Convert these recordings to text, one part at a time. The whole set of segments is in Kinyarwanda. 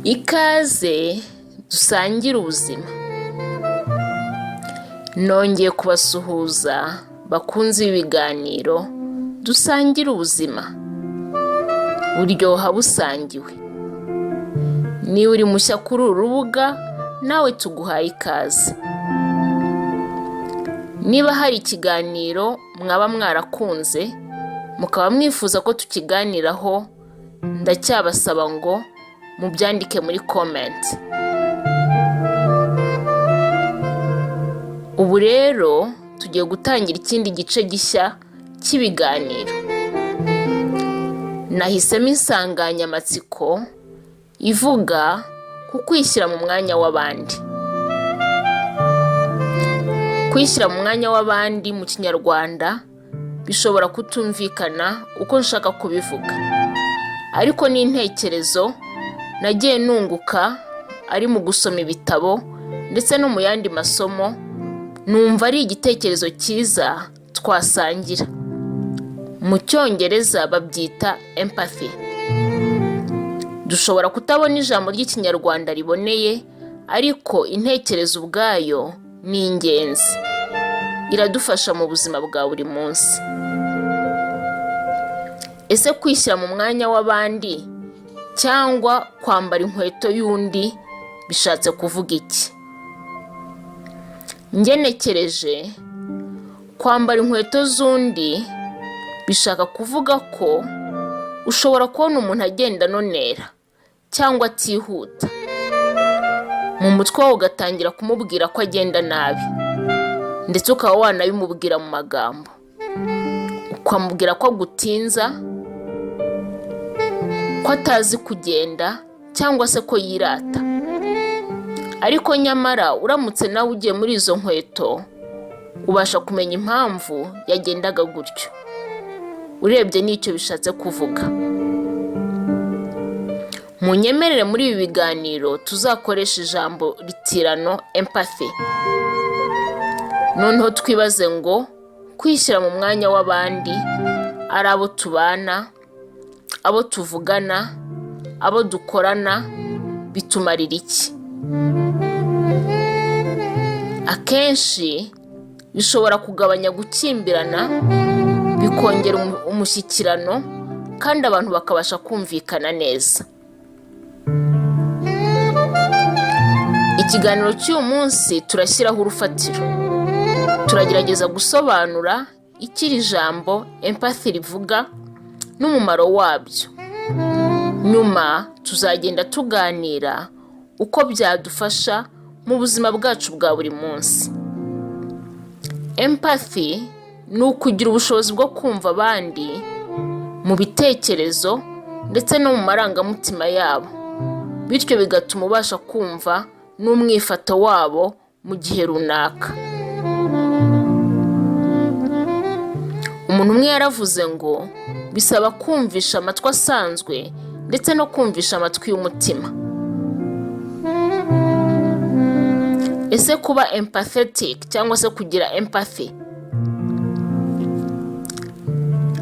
Ikaze dusangire ubuzima. Nongeye kubasuhuza bakunze ibiganiro dusangira ubuzima. Buryoha busangiwe. Niba uri mushya kuri uru rubuga nawe tuguhaye ikaze. Niba hari ikiganiro mwaba mwarakunze mukaba mwifuza ko tukiganiraho, ndacyabasaba ngo mubyandike muri comment. Ubu rero tugiye gutangira ikindi gice gishya cy'ibiganiro. Nahisemo insanganyamatsiko ivuga ku kwishyira mu mwanya w'abandi. Kwishyira mu mwanya w'abandi mu Kinyarwanda bishobora kutumvikana uko nshaka kubivuga, ariko ni intekerezo nagiye nunguka ari mu gusoma ibitabo ndetse no mu yandi masomo, numva ari igitekerezo cyiza twasangira. Mu Cyongereza babyita empathy. Dushobora kutabona ijambo ry'Ikinyarwanda riboneye, ariko intekerezo ubwayo ni ingenzi. Iradufasha mu buzima bwa buri munsi. Ese kwishyira mu mwanya w'abandi cyangwa kwambara inkweto y'undi bishatse kuvuga iki? Ngenekereje, kwambara inkweto z'undi bishaka kuvuga ko ushobora kubona umuntu agenda anonera cyangwa atihuta, mu mutwe wawe ugatangira kumubwira ko agenda nabi, ndetse ukaba wanabimubwira mu magambo, ukamubwira ko agutinza, ko atazi kugenda cyangwa se ko yirata. Ariko nyamara uramutse nawe ugiye muri izo nkweto ubasha kumenya impamvu yagendaga gutyo. Urebye n'icyo bishatse kuvuga. Munyemerere muri ibi biganiro tuzakoresha ijambo ritirano empathy. Noneho twibaze ngo kwishyira mu mwanya w'abandi ari abo tubana, abo tuvugana, abo dukorana, bitumarira iki? Akenshi bishobora kugabanya gukimbirana, bikongera umushyikirano, kandi abantu bakabasha kumvikana neza. Ikiganiro cy'uyu munsi turashyiraho urufatiro. Turagerageza gusobanura icyo iri jambo empathy rivuga n'umumaro wabyo. Nyuma tuzagenda tuganira uko byadufasha mu buzima bwacu bwa buri munsi. Empathy ni ukugira ubushobozi bwo kumva abandi mu bitekerezo ndetse no mu marangamutima yabo, bityo bigatuma ubasha kumva n'umwifato wabo mu gihe runaka. Umuntu umwe yaravuze ngo bisaba kumvisha amatwi asanzwe ndetse no kumvisha amatwi y'umutima. Ese kuba empathetic cyangwa se kugira empathy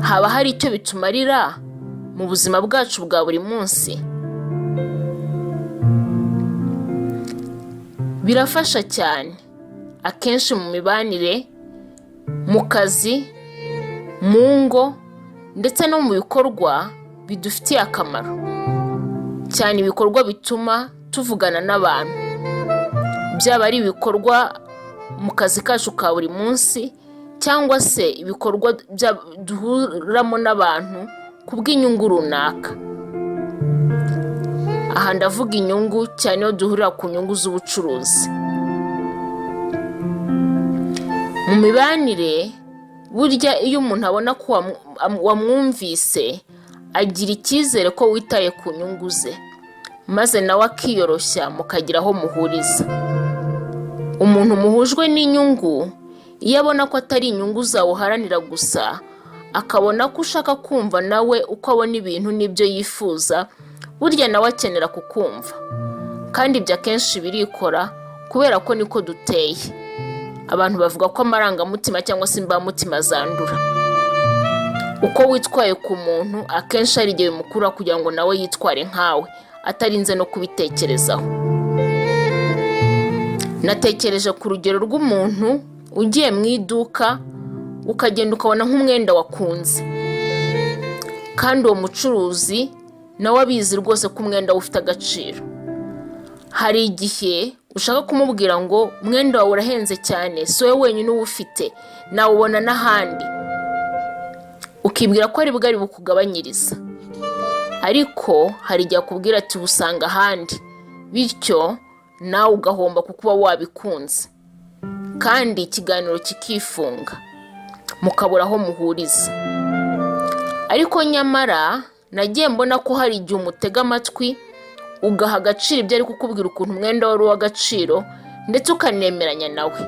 haba hari icyo bitumarira mu buzima bwacu bwa buri munsi? Birafasha cyane, akenshi mu mibanire, mu kazi, mu ngo ndetse no mu bikorwa bidufitiye akamaro, cyane ibikorwa bituma tuvugana n'abantu, byaba ari ibikorwa mu kazi kacu ka buri munsi cyangwa se ibikorwa duhuramo n'abantu kubw'inyungu runaka. Aha ndavuga inyungu cyane iyo duhurira ku nyungu z'ubucuruzi. Mu mibanire, burya iyo umuntu abona ko wamwumvise, agira icyizere ko witaye ku nyungu ze, maze nawe akiyoroshya mukagira aho muhuriza. Umuntu muhujwe n'inyungu, iyo abona ko atari inyungu zawuharanira gusa, akabona ko ushaka kumva nawe uko abona ibintu n'ibyo yifuza, burya nawe akenera kukumva. Kandi ibyo akenshi birikora kubera ko niko duteye. Abantu bavuga ko amarangamutima cyangwa se imbamutima zandura. Uko witwaye ku muntu akenshi ari igihe bimukura kugira ngo nawe yitware nkawe, atarinze no kubitekerezaho. Natekereje ku rugero rw'umuntu ugiye mu iduka ukagenda ukabona nk'umwenda wakunze, kandi uwo mucuruzi nawe abizi rwose ko umwenda ufite agaciro. Hari igihe ushaka kumubwira ngo umwenda wawe urahenze cyane, si wowe wenyine uwufite, nawubona n'ahandi, ukibwira ko ari bwari bukugabanyiriza. Ariko hari igihe akubwira ati usanga ahandi, bityo nawe ugahomba kuko uba wabikunze, kandi ikiganiro kikifunga mukabura aho muhuriza. Ariko nyamara nagiye mbona ko hari igihe umutega amatwi ugaha agaciro ibyo ari kukubwira ukuntu umwenda wari uw'agaciro, ndetse ukanemeranya nawe,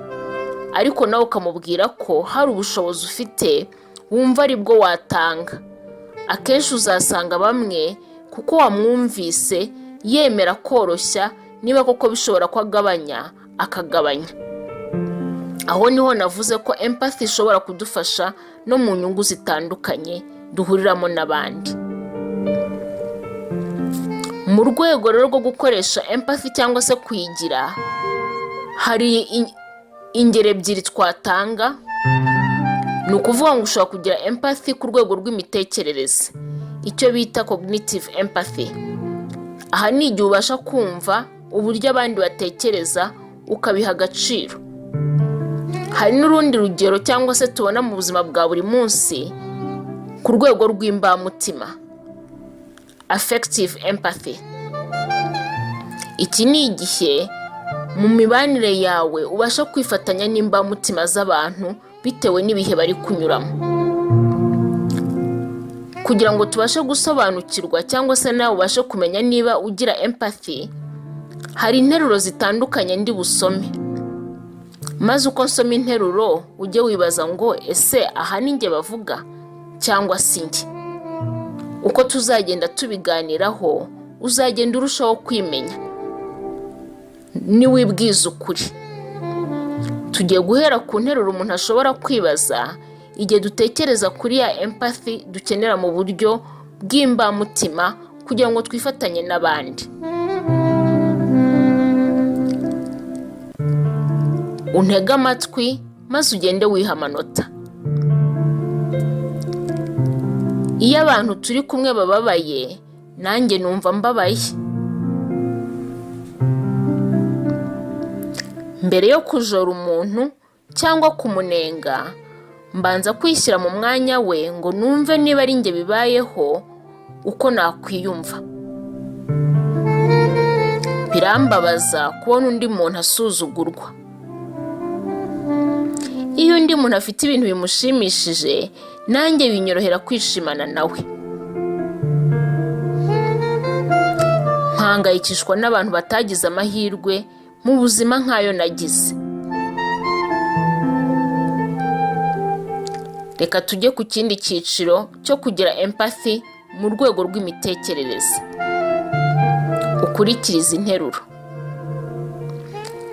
ariko nawe ukamubwira ko hari ubushobozi ufite wumva ari bwo watanga. Akenshi uzasanga bamwe kuko wamwumvise yemera koroshya, niba koko bishobora ko agabanya akagabanya. Aho niho navuze ko empathy ishobora kudufasha no mu nyungu zitandukanye duhuriramo n'abandi. Mu rwego rero rwo gukoresha empathy cyangwa se kuyigira, hari ingero ebyiri twatanga. Ni ukuvuga ngo ushobora kugira empathy ku rwego rw'imitekerereze, icyo bita cognitive empathy. Aha ni igihe ubasha kumva uburyo abandi batekereza ukabiha agaciro. Hari n'urundi rugero cyangwa se tubona mu buzima bwa buri munsi ku rwego rw'imbamutima, affective empathy. Iki ni igihe mu mibanire yawe ubasha kwifatanya n'imbamutima z'abantu bitewe n'ibihe bari kunyuramo. Kugira ngo tubashe gusobanukirwa cyangwa se nawe ubashe kumenya niba ugira empathy, hari interuro zitandukanye ndi busome, maze uko nsoma interuro ujye wibaza ngo ese aha ni njye bavuga cyangwa si njye. Uko tuzagenda tubiganiraho uzagenda urushaho kwimenya niwibwiza ukuri. Tugiye guhera ku nteruro umuntu ashobora kwibaza igihe dutekereza kuri ya empathy dukenera mu buryo bw'imbamutima kugira ngo twifatanye n'abandi. Untege amatwi maze ugende wiha amanota. Iyo abantu turi kumwe bababaye, nanjye numva mbabaye. Mbere yo kujora umuntu cyangwa kumunenga, mbanza kwishyira mu mwanya we ngo numve niba ari njye bibayeho uko nakwiyumva. Birambabaza kubona undi muntu asuzugurwa. Iyo undi muntu afite ibintu bimushimishije, nanjye binyorohera kwishimana nawe. Mpangayikishwa n'abantu batagize amahirwe mu buzima nk'ayo nagize. Reka tujye ku kindi cyiciro cyo kugira empathy mu rwego rw'imitekerereze. Ukurikiriza interuro.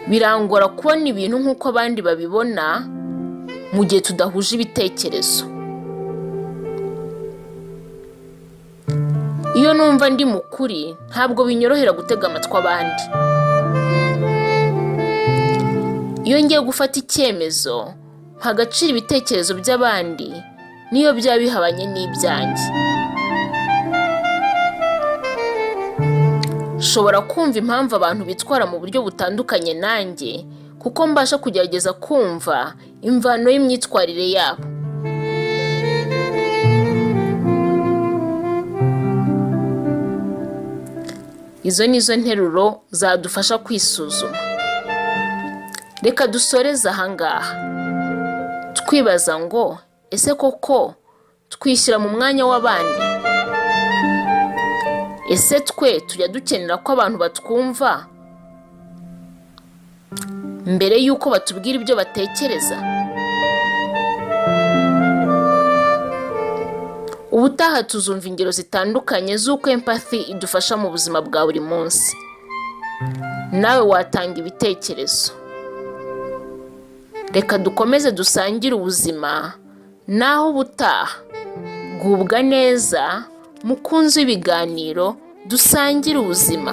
Birangora kubona ibintu nk'uko abandi babibona mu gihe tudahuje ibitekerezo. Iyo numva ndi mukuri, ntabwo binyorohera gutega amatwi abandi. Iyo ngiye gufata icyemezo, mpa agaciro ibitekerezo by'abandi niyo byaba bihabanye n'ibyanjye. Nshobora kumva impamvu abantu bitwara mu buryo butandukanye nanjye, kuko mbasha kugerageza kumva imvano y'imyitwarire yabo. Izo nizo nteruro zadufasha kwisuzuma. Reka dusoreze ahangaha twibaza ngo ese koko twishyira mu mwanya w'abandi? Ese twe tujya dukenera ko abantu batwumva mbere y'uko batubwira ibyo batekereza? Ubutaha tuzumva ingero zitandukanye z'uko empathy idufasha mu buzima bwa buri munsi. Nawe watanga ibitekerezo. Reka dukomeze dusangire ubuzima, naho ubutaha. Gubwa neza, mukunzi w'ibiganiro dusangire ubuzima.